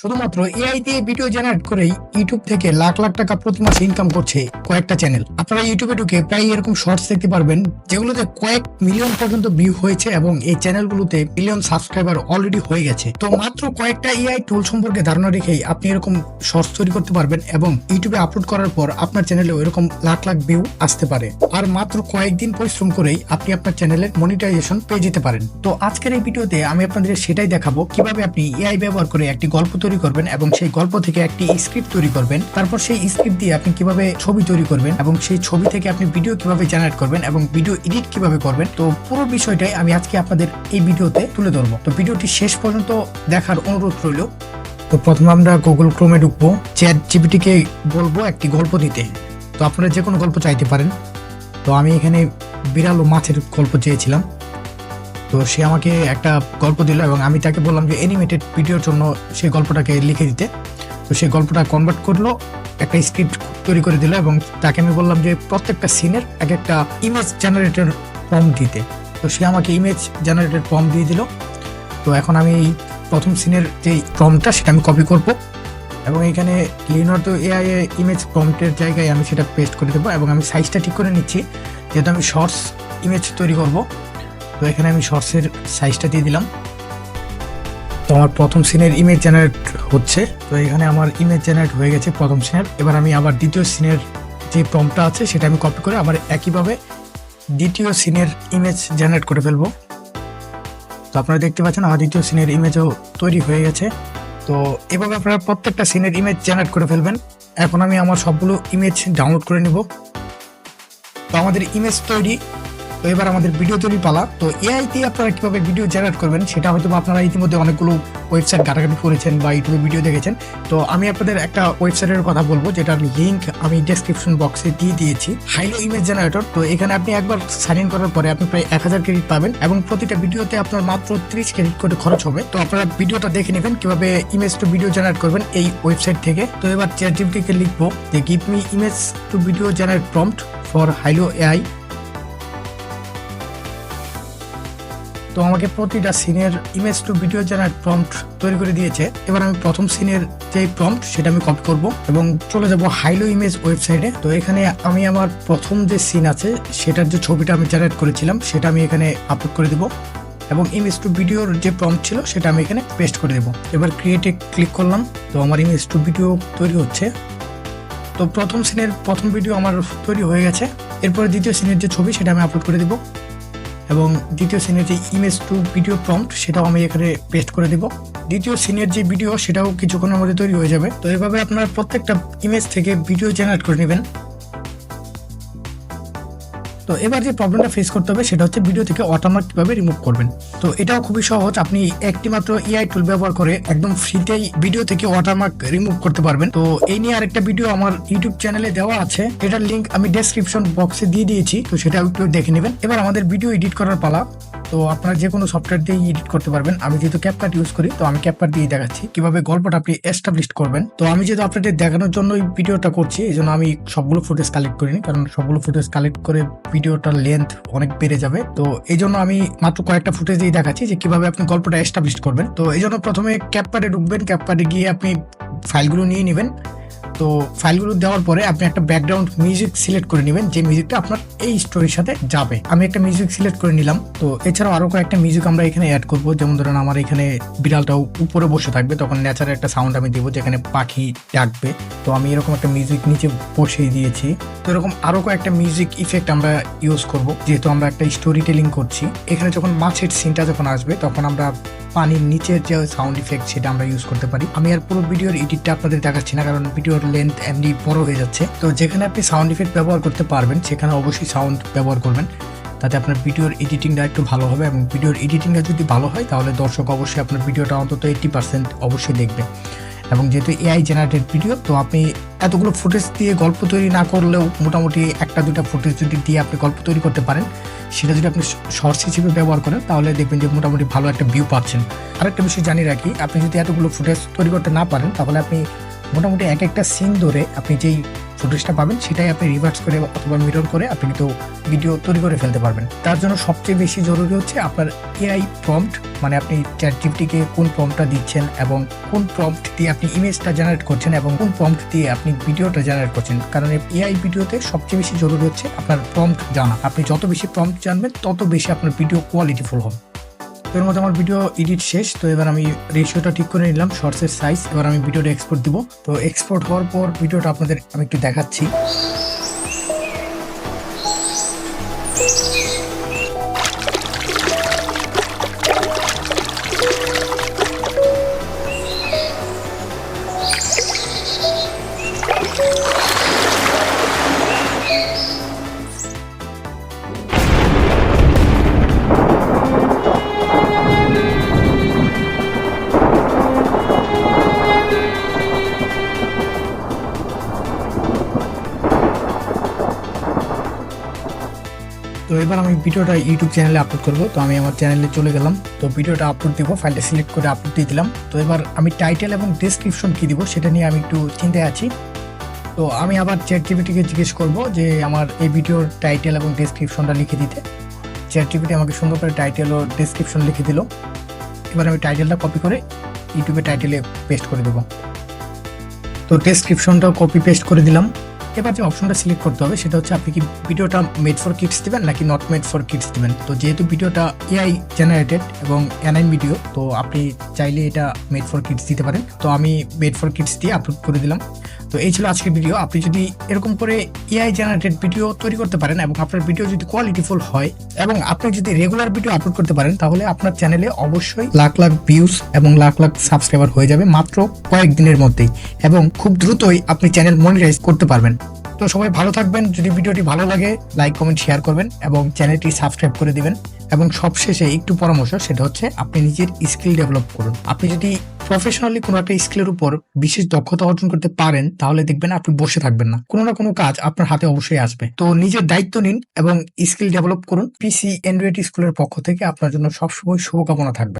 শুধুমাত্র এআই দিয়ে video generate করেই ইউটিউব থেকে লাখ লাখ টাকা প্রতি মাসে ইনকাম করছে কয়েকটা চ্যানেল। আপনারা ইউটিউবে ঢুকে প্রায় এরকম শর্টস দেখতে পারবেন যেগুলোতে কয়েক মিলিয়ন পর্যন্ত ভিউ হয়েছে এবং এই চ্যানেলগুলোতে মিলিয়ন সাবস্ক্রাইবার অলরেডি হয়ে গেছে। তো মাত্র কয়েকটা এআই টুল সম্পর্কে ধারণা রেখেই আপনি এরকম শর্টস তৈরি করতে পারবেন এবং ইউটিউবে আপলোড করার পর আপনার চ্যানেলেও এরকম লাখ লাখ ভিউ আসতে পারে। আর মাত্র কয়েকদিন পরিশ্রম করেই আপনি আপনার চ্যানেলের মনিটাইজেশন পেয়ে যেতে পারেন। তো আজকের এই ভিডিওতে আমি আপনাদের সেটাই দেখাবো কিভাবে আপনি এআই ব্যবহার করে একটি গল্প তৈরি করবেন এবং সেই গল্প থেকে একটি স্ক্রিপ্ট তৈরি করবেন। তারপর সেই স্ক্রিপ্ট দিয়ে আপনি কিভাবে ছবি তৈরি করবেন এবং সেই ছবি থেকে আপনি ভিডিও কিভাবে জেনারেট করবেন এবং ভিডিও এডিট কিভাবে করবেন। তো পুরো বিষয়টাই আমি আজকে আপনাদের এই ভিডিওতে তুলে ধরবো। তো ভিডিওটি শেষ পর্যন্ত দেখার অনুরোধ রইল। তো প্রথমে আমরা গুগল ক্রোমে ঢুকবো, চ্যাট জিপিটিকে বলবো একটি গল্প দিতে। তো আপনারা যে কোনো গল্প চাইতে পারেন। তো আমি এখানে বিড়াল ও মাছের গল্প চেয়েছিলাম, তো সে আমাকে একটা গল্প দিল এবং আমি তাকে বললাম যে অ্যানিমেটেড ভিডিওর জন্য সেই গল্পটাকে লিখে দিতে। তো সেই গল্পটা কনভার্ট করলো, একটা স্ক্রিপ্ট তৈরি করে দিল এবং তাকে আমি বললাম যে প্রত্যেকটা সিনের এক একটা ইমেজ জেনারেটর প্রম্পট দিতে। তো সে আমাকে ইমেজ জেনারেটর প্রম্পট দিয়ে দিল। তো এখন আমি প্রথম সিনের যে প্রম্পটটা সেটা আমি কপি করব এবং এখানে লিওনার্দো এআই ইমেজ প্রম্পটের জায়গায় আমি সেটা পেস্ট করে দেবো এবং আমি সাইজটা ঠিক করে নিচ্ছি যেহেতু আমি শর্টস ইমেজ তৈরি করব। তো এখানে আমি শর্টসের সাইজটা দিয়ে দিলাম। তো আমার প্রথম সিনের ইমেজ জেনারেট হচ্ছে। তো এখানে আমার ইমেজ জেনারেট হয়ে গেছে প্রথম সিনের। এবার আমি আবার দ্বিতীয় সিনের যে প্রম্পটটা আছে সেটা আমি কপি করে আবার একইভাবে দ্বিতীয় সিনের ইমেজ জেনারেট করে ফেলবো। তো আপনারা দেখতে পাচ্ছেন আমার দ্বিতীয় সিনের ইমেজও তৈরি হয়ে গেছে। তো এভাবে আপনারা প্রত্যেকটা সিনের ইমেজ জেনারেট করে ফেলবেন। এখন আমি আমার সবগুলো ইমেজ ডাউনলোড করে নিব। তো আমাদের ইমেজ তৈরি। তো এবার আমাদের ভিডিও তৈরি পালা। তো এআই দিয়ে আপনারা কিভাবে ভিডিও জেনারেট করবেন সেটা হয়তো আপনারা ইতিমধ্যে অনেকগুলো ওয়েবসাইট ঘাটাঘাটি করেছেন বা ইউটিউবে ভিডিও দেখেছেন। তো আমি আপনাদের একটা ওয়েবসাইটের কথা বলবো যেটার লিঙ্ক আমি ডেসক্রিপশন বক্সে দিয়ে দিয়েছি, হাইলো ইমেজ জেনারেটর। তো এখানে আপনি একবার সাইন ইন করার পরে আপনি প্রায় 1000 ক্রেডিট পাবেন এবং প্রতিটা ভিডিওতে আপনার মাত্র 30 ক্রেডিট করে খরচ হবে। তো আপনারা ভিডিওটা দেখে নেবেন কিভাবে ইমেজ টু ভিডিও জেনারেট করবেন এই ওয়েবসাইট থেকে। তো এবার চ্যাট জিপিটিকে লিখবো যে give me image to video generate prompt for হাইলো AI. তো আমাকে প্রতিটা সিনের image to video generate prompt তৈরি করে দিয়েছে। এবার আমি প্রথম সিনের যে প্রম্পট সেটা আমি কপি করব এবং চলে যাব হাইলো ইমেজ ওয়েবসাইটে। তো এখানে আমি আমার প্রথম যে সিন আছে সেটার যে ছবিটা আমি জেনারেট করেছিলাম সেটা আমি এখানে আপলোড করে দেব এবং ইমেজ টু ভিডিওর যে প্রম্পট ছিল সেটা আমি এখানে পেস্ট করে দেব। এবার ক্রিয়েটে ক্লিক করলাম। তো আমার ইমেজ টু ভিডিও তৈরি হচ্ছে। তো প্রথম সিনের প্রথম ভিডিও আমার তৈরি হয়ে গেছে। এরপরে দ্বিতীয় সিনের যে ছবি সেটা আমি আপলোড করে দেব এবং দ্বিতীয় সিনের যে ইমেজ টু ভিডিও প্রম্পট সেটাও আমি এখানে পেস্ট করে দেব। দ্বিতীয় সিনের যে ভিডিও সেটাও কিছুক্ষণের মধ্যে তৈরি হয়ে যাবে। তো এভাবে আপনারা প্রত্যেকটা ইমেজ থেকে ভিডিও জেনারেট করে নেবেন। তো এবার যে প্রবলেমটা ফেস করতে হবে সেটা হচ্ছে ভিডিও থেকে ওয়াটারমার্ক কিভাবে রিমুভ করবেন। তো এটাও খুবই সহজ। আপনি একটি মাত্র এআই টুল ব্যবহার করে একদম ফ্রিতেই ভিডিও থেকে ওয়াটারমার্ক রিমুভ করতে পারবেন। তো এই নিয়ে আরেকটা ভিডিও আমার ইউটিউব চ্যানেলে দেওয়া আছে, এটার লিংক আমি ডেসক্রিপশন বক্সে দিয়ে দিয়েছি। তো সেটা একটু দেখে নেবেন। এবার আমাদের ভিডিও এডিট করার পালা। তো আপনারা যে কোনো সফটওয়্যার দিয়ে এডিট করতে পারবেন। আমি যেহেতু ক্যাপকাট ইউজ করি তো আমি ক্যাপকাট দিয়ে দেখাচ্ছি কিভাবে গল্পটা আপনি এস্টাবলিশ করবেন। তো আমি যেহেতু আপনাদের দেখানোর জন্য এই ভিডিওটা করছি এই জন্য আমি সবগুলো ফুটেজ কালেক্ট করিনি, কারণ সবগুলো ফুটেজ কালেক্ট করে ভিডিওটার লেন্থ অনেক বেড়ে যাবে। তো এই জন্য আমি মাত্র কয়েকটা ফুটেজ দিয়ে দেখাচ্ছি যে কিভাবে আপনি গল্পটা এস্টাবলিশ করবেন। তো এই জন্য প্রথমে ক্যাপকাটে ঢুকবেন, ক্যাপকাটে গিয়ে আপনি ফাইলগুলো নিয়ে নেবেন। তো ফাইলগুলো দেওয়ার পরে আপনি একটা ব্যাকগ্রাউন্ড মিউজিক সিলেক্ট করে নেবেন যে মিউজিকটা আপনার এই স্টোরির সাথে যাবে। আমি একটা মিউজিক সিলেক্ট করে নিলাম। তো এছাড়াও আরো কয়েকটা মিউজিক আমরা এখানে অ্যাড করবো। যেমন ধরেন আমার এখানে বিড়ালটাও উপরে বসে থাকবে, তখন ন্যাচারাল একটা সাউন্ড আমি দিব যেখানে পাখি ডাকবে। তো আমি এরকম একটা মিউজিক নিচে বসিয়ে দিয়েছি। তো এরকম আরো কয়েকটা মিউজিক ইফেক্ট আমরা ইউজ করব যেহেতু আমরা একটা স্টোরি টেলিং করছি। এখানে যখন মাছের সিনটা যখন আসবে তখন আমরা পানির নিচের যে সাউন্ড ইফেক্ট সেটা আমরা ইউজ করতে পারি। আমি আর পুরো ভিডিওর এডিটটা আপনাদের দেখাচ্ছি না কারণ ভিডিওর লেন্থ এমনি বড় হয়ে যাচ্ছে। তো যেখানে আপনি সাউন্ড ইফেক্ট ব্যবহার করতে পারবেন সেখানে অবশ্যই সাউন্ড ব্যবহার করবেন, তাতে আপনার ভিডিওর এডিটিংটা একটু ভালো হবে এবং ভিডিওর এডিটিংটা যদি ভালো হয় তাহলে দর্শক অবশ্যই আপনার ভিডিওটা অন্তত 80% অবশ্যই দেখবে। এবং যেহেতু এআই জেনারেটেড ভিডিও তো আপনি এতগুলো ফুটেজ দিয়ে গল্প তৈরি না করলেও মোটামুটি একটা দুটা ফুটেজ যদি দিয়ে আপনি গল্প তৈরি করতে পারেন, সেটা যদি আপনি শর্টস হিসেবে ব্যবহার করেন তাহলে দেখবেন যে মোটামুটি ভালো একটা ভিউ পাচ্ছেন। আরেকটা বিষয় জানিয়ে রাখি, আপনি যদি এতগুলো ফুটেজ তৈরি করতে না পারেন তাহলে আপনি মোটামুটি এক একটা সিন ধরে আপনি যেই ফুটেজটা পাবেন সেটাই আপনি রিভার্স করে অথবা মিরর করে আপনি কিন্তু ভিডিও তৈরি করে ফেলতে পারবেন। তার জন্য সবচেয়ে বেশি জরুরি হচ্ছে আপনার এআই প্রম্পট, মানে আপনি চ্যাটজিপিটিকে কোন প্রম্পটটা দিচ্ছেন এবং কোন প্রম্পট দিয়ে আপনি ইমেজটা জেনারেট করছেন এবং কোন প্রম্পট দিয়ে আপনি ভিডিওটা জেনারেট করছেন। কারণ এআই ভিডিওতে সবচেয়ে বেশি জরুরি হচ্ছে আপনার প্রম্পট জানা। আপনি যত বেশি প্রম্পট জানবেন তত বেশি আপনার ভিডিও কোয়ালিটিফুল হবে। তো এর মধ্যে আমার ভিডিও এডিট শেষ। তো এবার আমি রেশিওটা ঠিক করে নিলাম, শর্টসের সাইজ। এবার আমি ভিডিওটা এক্সপোর্ট দিব। তো এক্সপোর্ট হওয়ার পর ভিডিওটা আপনাদের আমি একটু দেখাচ্ছি। তো এবার আমি ভিডিওটা ইউটিউব চ্যানেলে আপলোড করব। তো আমি আমার চ্যানেলে চলে গেলাম। তো ভিডিওটা আপলোড দিব, ফাইলটা সিলেক্ট করে আপলোড দিয়ে দিলাম। তো এবার আমি টাইটেল এবং ডেসক্রিপশন কি দিব সেটা নিয়ে আমি একটু চিন্তায় আছি। তো আমি আবার চ্যাটজিপিটিকে জিজ্ঞেস করব যে আমার এই ভিডিওর টাইটেল এবং ডেসক্রিপশনটা লিখে দিতে। চ্যাটজিপিটি আমাকে সুন্দর করে টাইটেল ও ডেসক্রিপশন লিখে দিল। এবার আমি টাইটেলটা কপি করে ইউটিউবে টাইটেলে পেস্ট করে দেবো। তো ডেসক্রিপশনটাও কপি পেস্ট করে দিলাম। এবার যে অপশনটা সিলেক্ট করতে হবে সেটা হচ্ছে আপনি কি ভিডিওটা মেড ফর কিডস দিবেন নাকি নট মেড ফর কিডস দিবেন। তো যেহেতু ভিডিওটা এআই জেনারেটেড এবং অ্যানাইম ভিডিও, তো আপনি চাইলে এটা মেড ফর কিডস দিতে পারেন। তো আমি মেড ফর কিডস দিয়ে আপলোড করে দিলাম। তো এই ছিল আজকের ভিডিও। আপনি যদি এরকম করে এআই জেনারেটেড ভিডিও তৈরি করতে পারেন এবং আপনার ভিডিও যদি কোয়ালিটিফুল হয় এবং আপনি যদি রেগুলার ভিডিও আপলোড করতে পারেন, তাহলে আপনার চ্যানেলে অবশ্যই লাখ লাখ ভিউজ এবং লাখ লাখ সাবস্ক্রাইবার হয়ে যাবে মাত্র কয়েকদিনের মধ্যেই, এবং খুব দ্রুতই আপনি চ্যানেল মনিটাইজ করতে পারবেন। তো সবাই ভালো থাকবেন। যদি ভিডিওটি ভালো লাগে লাইক কমেন্ট শেয়ার করবেন এবং চ্যানেলটি সাবস্ক্রাইব করে দিবেন। এবং সবশেষে একটু পরামর্শ, সেটা হচ্ছে আপনি নিজের স্কিল ডেভেলপ করুন। আপনি যদি প্রফেশনালি কোনো একটা স্কিলের উপর বিশেষ দক্ষতা অর্জন করতে পারেন, তাহলে দেখবেন আপনি বসে থাকবেন না, কোনো না কোনো কাজ আপনার হাতে অবশ্যই আসবে। তো নিজের দায়িত্ব নিন এবং স্কিল ডেভেলপ করুন। পিসি অ্যান্ড্রয়েড স্কুলের পক্ষ থেকে আপনার জন্য সবসময় শুভকামনা থাকবে।